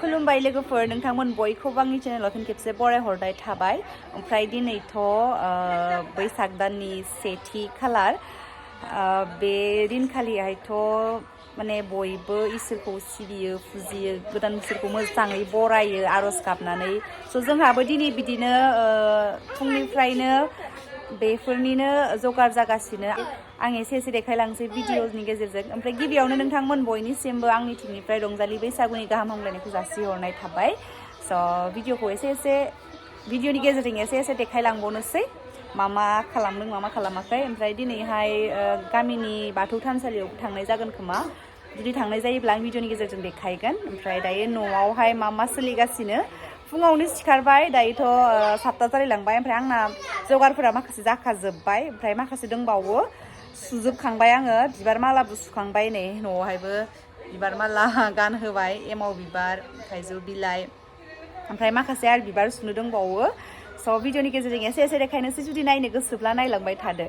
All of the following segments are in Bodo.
खुलुमबाय लोगोफोर नोंथांमोन बयखौबो आंनि चेनेलाव फिन खेबसे बरायहरनाय थाबाय ओमफ्राय दिनैथ' बैसाग दाननि सेथि खालार बे दिनखालिहायथ' माने बयबो इसोरखौ सिबियो फुजियो गोदान बोसोरखौ मोजाङै बरायो आर'ज गाबनानै स' जोंहाबो दिनै बिदिनो फुंनिफ्रायनो बेफोरनिनो जगार जागासिनो आं एसे एसे देखायलांसै भिडिअ'नि गेजेरजों ओमफ्राय गिबियावनो नोंथांमोन बयनिसिमबो आंनि टिमनिफ्राय रंजालि बैसागुनि गाहाम हामलायनायखौ जासिहरनाय थाबाय स' भिडिअ'खौ भिडिअ'नि गेजेरजों एसे देखायलांबावनोसै मा खालामदों मा खालामाखै ओमफ्राय दिनैहाय गामिनि बाथौ थानसालियाव थांनाय जागोन खोमा जुदि थांनाय जायोब्ला आं भिडिअ'नि गेजेरजों देखायगोन ओमफ्राय दायो न'आवहाय मा सोलिगासिनो फुङावनो सिखारबाय दायोथ' 7ता जालायलांबाय ओमफ्राय आंना जगारफोरा माखासे जाखाजोब्बाय ओमफ्राय माखासे दंबावो सुजोबखांबाय आङो बिबार मालाबो सुखांबाय नै न'आवहायबो बिबार माला गानहोबाय एमाव बिबार थाइजौ बिलाइ ओमफ्राय माखासे आरो बिबार सुनो दंबावो स' भिडिअ'नि गेजेरजों एसे देखायनोसै जुदि नायनो गोसोब्ला नायलांबाय थादो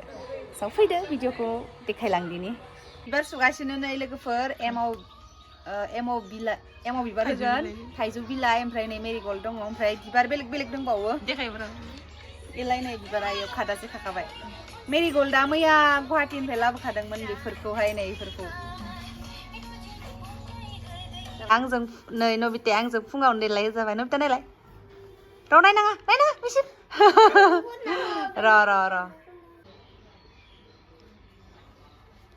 स' फैदो भिडिअ'खौ देखायलांदिनि बिबार सुगासिनो नै लोगोफोर एमाव बिबार होगोन थाइजौ बिलाइ ओमफ्राय नै मेरिगल्ड दङ ओमफ्राय बिबार बेलेग दंबावो देखायब्रा एलाय नै बिबारा इयाव खादासे थाखाबाय मेरिगल्डआ मैया गुवाहाटीनिफ्राय लाबोखादोंमोन बेफोरखौहाय नै बेफोरखौ आंजों नै नबिताया आंजों फुङावनो देलाय जाबाय नबिता नायलाय र' नायनाङा मिसिन र'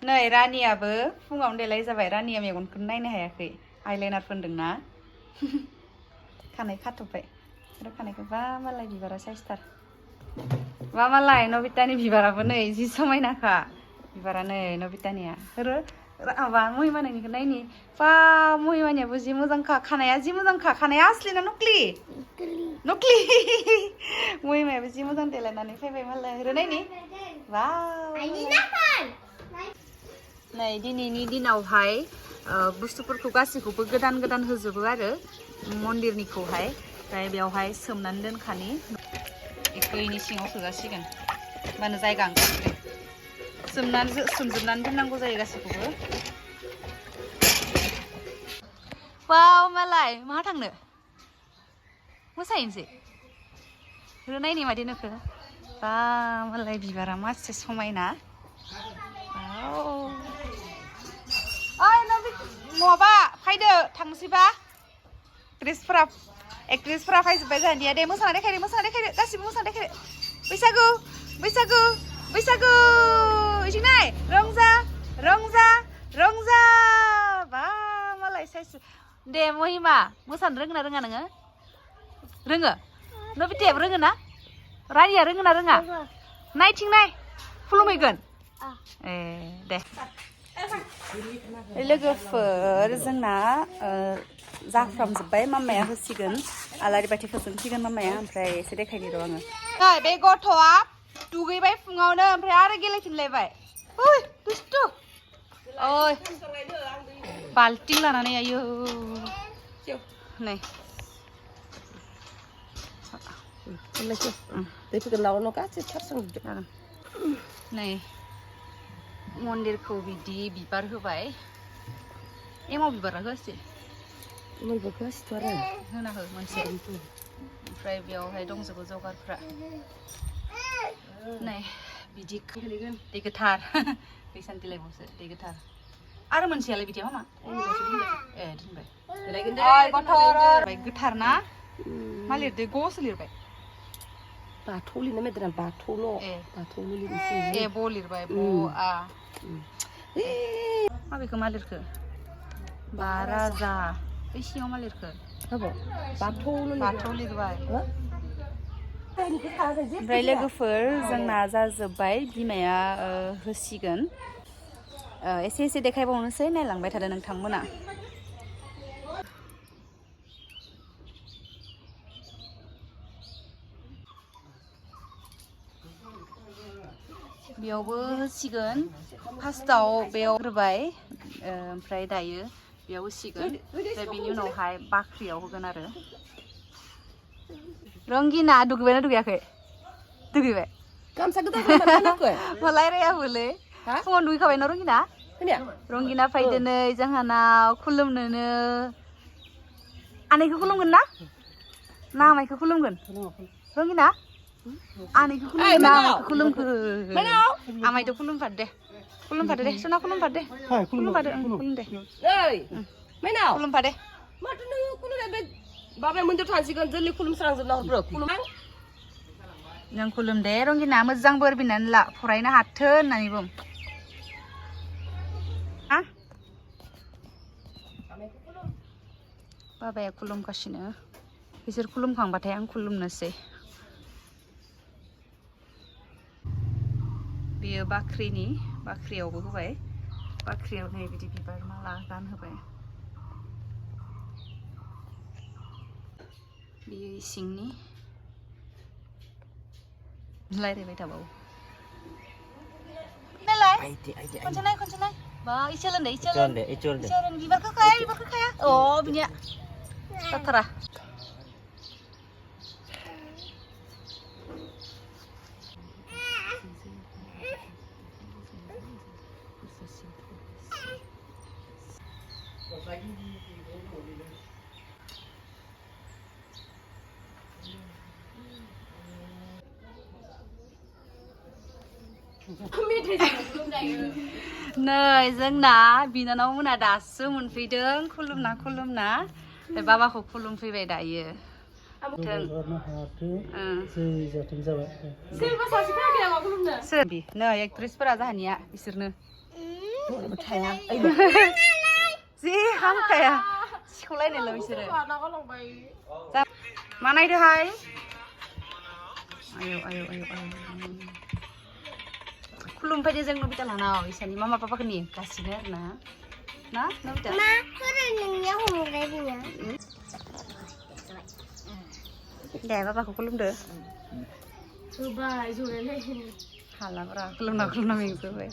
नै रानियाबो फुङावनो देलाय जाबाय रानिया मेगनखौनो नायनो हायाखै आइलाइनार फोनदोंना खानाय खाथ'बाय आरो खानायखौ बा मालाय बिबारा साइसथार बा मालाय नबितानि बिबाराबो नै जि समायनाखा बिबारा नै नबितानिया माबा महिमा नोंनिखौ नायनि बा महिमानियाबो जि मोजांखा खानाया जि मोजांखा खानाया आसलि ना नक्लि महिमायाबो जि मोजां देलायनानै फैबाय मालाय नायनि वाव नै दिनैनि दिनावहाय बुस्थुफोरखौ गासैखौबो गोदान होजोबो आरो मन्दिरनिखौहाय ओमफ्राय बेवहाय सोमनानै दोनखानि इनि सिङाव सोजासिगोन होमबानो जायगा ओंखारसिगोन सोमजोबनानै दोननांगौ जायो गासैखौबो वाव मालाय माहा थांनो मोसाहैनोसै नायनि मादि नोखो बा मालाय बिबारा मासे समायना माबा फायदो थांसैबा एक्ट्रेसफोरा फैजोब्बाय जोंहानिया दे मोसानानै देखायदो गासिबो मोसानानै देखायदो बैसागु इथिं नाय रंजा बा मालाय साइस दे महिमा मोसानो रोङोना रोङा नोङो रोङो नबितायाबो रोङो ना रानिया रोङोना रोङा नायथिं नाय खुलुमहैगोन ए दे लोगोफोर जोंना जाफ्रामजोब्बाय मामाया होसिगोन आलारि बाथि फोजोंसिगोन मामाया ओमफ्राय एसे देखायनि र' आङो बे गथ'आ दुगैबाय फुङावनो ओमफ्राय आरो गेलेफिनलायबाय ओइ दुस्थु ओइ बाल्टिं लानानै आयो नै नै मन्दिरखौ बिदि बिबार होबाय एमाव बिबारा होआसै होना हो मोनसे ओमफ्राय बेयावहाय दंजोबो जगारफ्रा नै बिदि दै गोथार दै सान्थिलायबावसो दै गोथार आरो मोनसेयालाय बिदिया मा ए दोनबाय गोथार ना मा लिरदो ग'सो लिरबाय बाथौ लिरनाय मेद्रा बाथौल' बाथौल' लिरनोसै ए ब लिरबाय ब आ माबेखौ मा लिरखो बा राजा बे सिङाव मा लिरखो बाथौ लिरबाय ओमफ्राय लोगोफोर जोंना जाजोब्बाय बिमाया होसिगोन एसे देखायबावनोसै नायलांबाय थादो नोंथांमोना बेयावबो होसिगोन फार्स्टआव बेयाव होबाय ओमफ्राय दायो बेयाव होसिगोन ओमफ्राय बिनि उनावहाय बाख्रियाव होगोन आरो रंगिना दुगैबायना दुगैयाखै दुगैबाय मालाय रायाबोलै फुङाव दुगैखाबाय ना रंगिना? เนี่ย रंगिना फैदो नै जोंहानाव खुलुमनोनो आनैखौ खुलुमगोन ना ना आमाइखौ खुलुमगोन रंगिना आनैखौ खुलुमगोन ना आमाइखौ खुलुमगोन आमाइदो खुलुमफादो दे सना खुलुमफादो खुलुमफादो खुलुम दे Mainaw खुलुमफादो माथो नोङो खुलुमनाय बे बाबाया मोनदो थांसिगोन जोंनि खुलुमस्रांजोबना हरब्रो खुलुम नों खुलुम दे रंगिना मोजां बोर बिनानै ला फरायनो हाथों होननानै बुं हा बाबाया खुलुमगासिनो बिसोर खुलुमखांबाथाय आं खुलुमनोसै बेयो बाख्रियावबो होबाय बाख्रियाव नै बिदि बिबार माला गानहोबाय बेयो इसिंनि रायज्लायबाय थाबावो खनसे नाय बा इचोलन बिबारखौ खाया अ बिनिया जाथारा नै जोंना बिनानाव मोना दासो मोनफैदों खुलुमना बाबाखौ खुलुमफैबाय दायो नै एक्ट्रेसफोरा जाहानिया बिसोरनो जि हांखाया सिख'लायनायल' बिसोरो मा नायदोहाय आयौ खुलुमफैदो जों नबिता लानाव इसानि मामा पापाखौ नेगासिनो आरो ना नबिता मा फोरोंनिया हमग्राय बिनिया दे बाबाखौ खुलुमदो होबाय जरायलाय हालाब्रा खुलुमना मेंजोबबाय